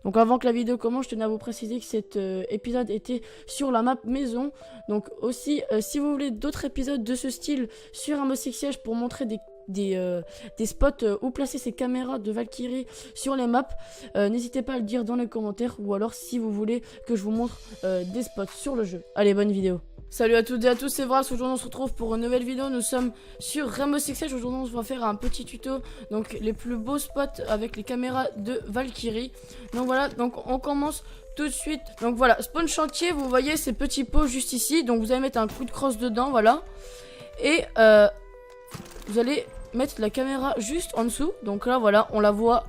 Donc avant que la vidéo commence, je tenais à vous préciser que cet épisode était sur la map maison. Donc aussi, si vous voulez d'autres épisodes de ce style sur Rainbow Six Siege pour montrer des spots où placer ces caméras de Valkyrie sur les maps, n'hésitez pas à le dire dans les commentaires, ou alors si vous voulez que je vous montre des spots sur le jeu. Allez, bonne vidéo. Salut à toutes et à tous, c'est Vras. Aujourd'hui on se retrouve pour une nouvelle vidéo. Nous sommes sur Rainbow Six Siege. Aujourd'hui on va faire un petit tuto, donc les plus beaux spots avec les caméras de Valkyrie. Donc voilà, donc on commence tout de suite. Donc voilà, spawn chantier, vous voyez ces petits pots juste ici. Donc vous allez mettre un coup de crosse dedans, voilà. Et vous allez mettre la caméra juste en dessous. Donc là voilà, on la voit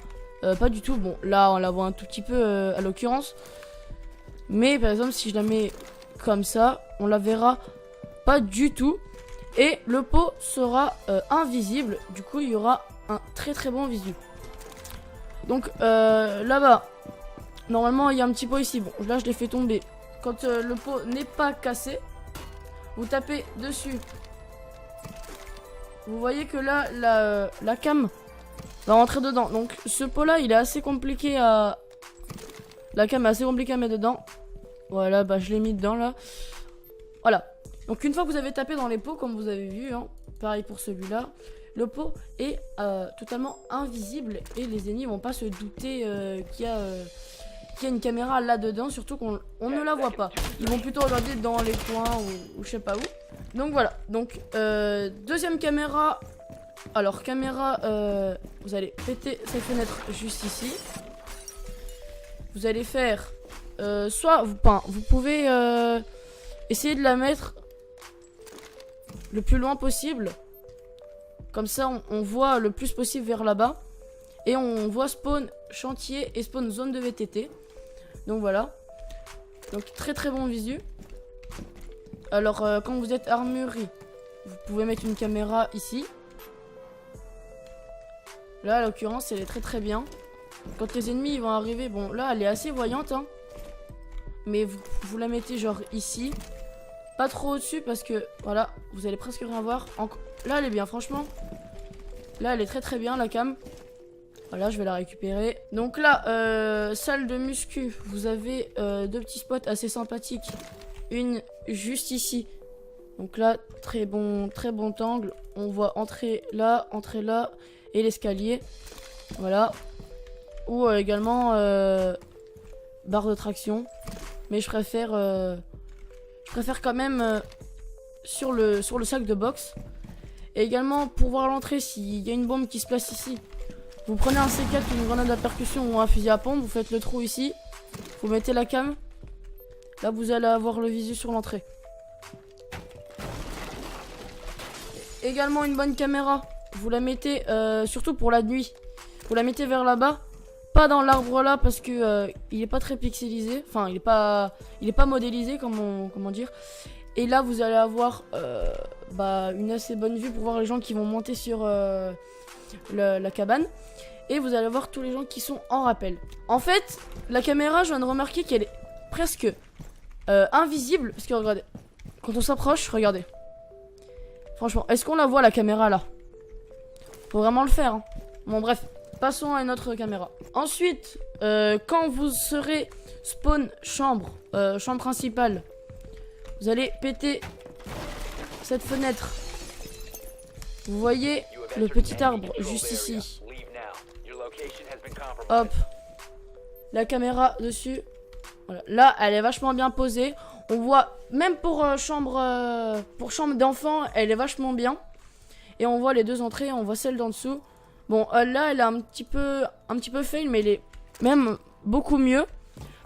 pas du tout. Bon là on la voit un tout petit peu à l'occurrence. Mais par exemple si je la mets comme ça, on la verra pas du tout. Et le pot sera invisible. Du coup il y aura un très bon visu. Donc là-bas, normalement il y a un petit pot ici. Bon là je l'ai fait tomber. Quand le pot n'est pas cassé, vous tapez dessus. Vous voyez que là la cam va rentrer dedans. Donc ce pot là il est assez compliqué à... La cam est assez compliquée à mettre dedans. Voilà, bah je l'ai mis dedans là. Voilà. Donc une fois que vous avez tapé dans les pots, comme vous avez vu, hein, pareil pour celui-là, le pot est totalement invisible et les ennemis vont pas se douter qu'il y a une caméra là-dedans, surtout qu'on ne la voit pas. Ils vont plutôt regarder dans les coins ou je sais pas où. Donc voilà. Donc deuxième caméra. Alors caméra, vous allez péter cette fenêtre juste ici. Vous allez faire... soit vous pouvez essayer de la mettre le plus loin possible. Comme ça on voit le plus possible vers là-bas. Et on voit spawn chantier et spawn zone de VTT. Donc voilà. Donc très bon visu. Alors quand vous êtes armurerie, vous pouvez mettre une caméra ici. Là à l'occurrence elle est très bien. Quand les ennemis ils vont arriver, bon là elle est assez voyante hein. Mais vous la mettez genre ici. Pas trop au-dessus parce que voilà, vous allez presque rien voir. Là elle est bien franchement. Là elle est très bien la cam. Voilà, je vais la récupérer. Donc là, salle de muscu. Vous avez deux petits spots assez sympathiques. Une juste ici. Donc là, très bon angle. On voit entrer là et l'escalier. Voilà. Ou également barre de traction. Mais je préfère quand même sur le sac de boxe. Et également pour voir l'entrée, s'il y a une bombe qui se place ici, vous prenez un C4, une grenade à percussion ou un fusil à pompe, vous faites le trou ici, vous mettez la cam. Là vous allez avoir le visu sur l'entrée. Également une bonne caméra, vous la mettez surtout pour la nuit. Vous la mettez vers là-bas. Pas dans l'arbre là parce que il est pas très pixelisé, enfin il est pas modélisé comment dire. Et là vous allez avoir une assez bonne vue pour voir les gens qui vont monter sur la cabane. Et vous allez voir tous les gens qui sont en rappel. En fait la caméra je viens de remarquer qu'elle est presque invisible. Parce que regardez, quand on s'approche, regardez. Franchement, est-ce qu'on la voit la caméra là? Faut vraiment le faire hein. Bon bref. Passons à une autre caméra. Ensuite, quand vous serez spawn chambre principale, vous allez péter cette fenêtre. Vous voyez le petit arbre juste ici. Hop. La caméra dessus. Voilà. Là, elle est vachement bien posée. On voit, même pour chambre d'enfant, elle est vachement bien. Et on voit les deux entrées, on voit celle d'en dessous. Bon, là, elle est un petit peu fail, mais elle est même beaucoup mieux.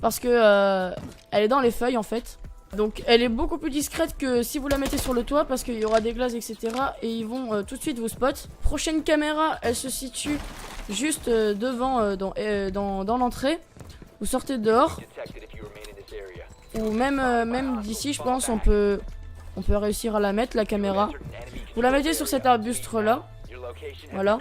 Parce que elle est dans les feuilles, en fait. Donc, elle est beaucoup plus discrète que si vous la mettez sur le toit, parce qu'il y aura des glaces, etc. Et ils vont tout de suite vous spot. Prochaine caméra, elle se situe juste devant, dans l'entrée. Vous sortez dehors. Ou même d'ici, je pense, on peut réussir à la mettre, la caméra. Vous la mettez sur cet arbuste-là. Voilà.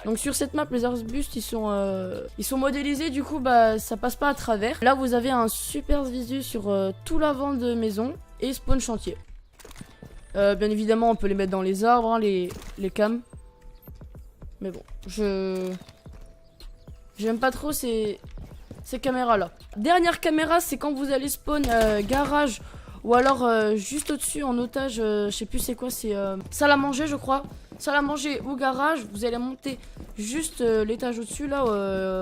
Donc sur cette map les arbustes ils sont modélisés, du coup bah ça passe pas à travers. Là vous avez un super visu sur tout l'avant de maison et spawn chantier. Bien évidemment on peut les mettre dans les arbres hein, les cams. Mais bon j'aime pas trop ces ces caméras là. Dernière caméra, c'est quand vous allez spawn garage ou alors juste au-dessus en otage, je sais plus c'est quoi, c'est salle à manger je crois. Salle à manger ou garage, vous allez monter juste l'étage au-dessus là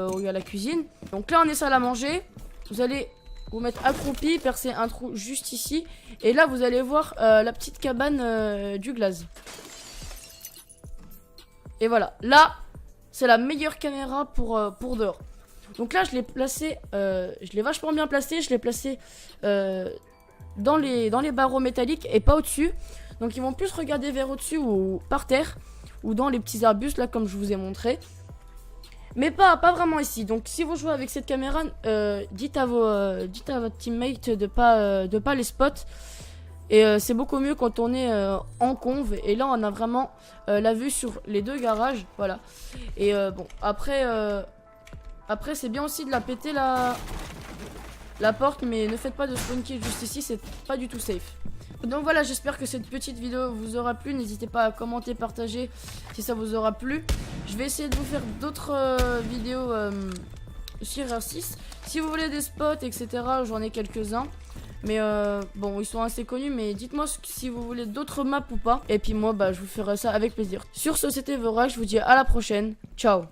où il y a la cuisine. Donc là on est salle à manger, vous allez vous mettre accroupi, percer un trou juste ici. Et là vous allez voir la petite cabane du glaze. Et voilà, là c'est la meilleure caméra pour dehors. Donc là je l'ai placé, je l'ai vachement bien placé, je l'ai placé dans les barreaux métalliques et pas au-dessus. Donc ils vont plus regarder vers au-dessus ou par terre ou dans les petits arbustes là comme je vous ai montré. Mais pas vraiment ici. Donc si vous jouez avec cette caméra, dites à votre teammate de pas les spot. Et c'est beaucoup mieux quand on est en conve. Et là on a vraiment la vue sur les deux garages. Voilà. Et bon après c'est bien aussi de la péter la porte. Mais ne faites pas de spawn kill juste ici, c'est pas du tout safe. Donc voilà, j'espère que cette petite vidéo vous aura plu. N'hésitez pas à commenter, partager si ça vous aura plu. Je vais essayer de vous faire d'autres vidéos sur R6. Si vous voulez des spots, etc., j'en ai quelques-uns. Mais bon, ils sont assez connus. Mais dites-moi si vous voulez d'autres maps ou pas. Et puis moi, bah, je vous ferai ça avec plaisir. Sur ce, c'était Vorax. Je vous dis à la prochaine. Ciao.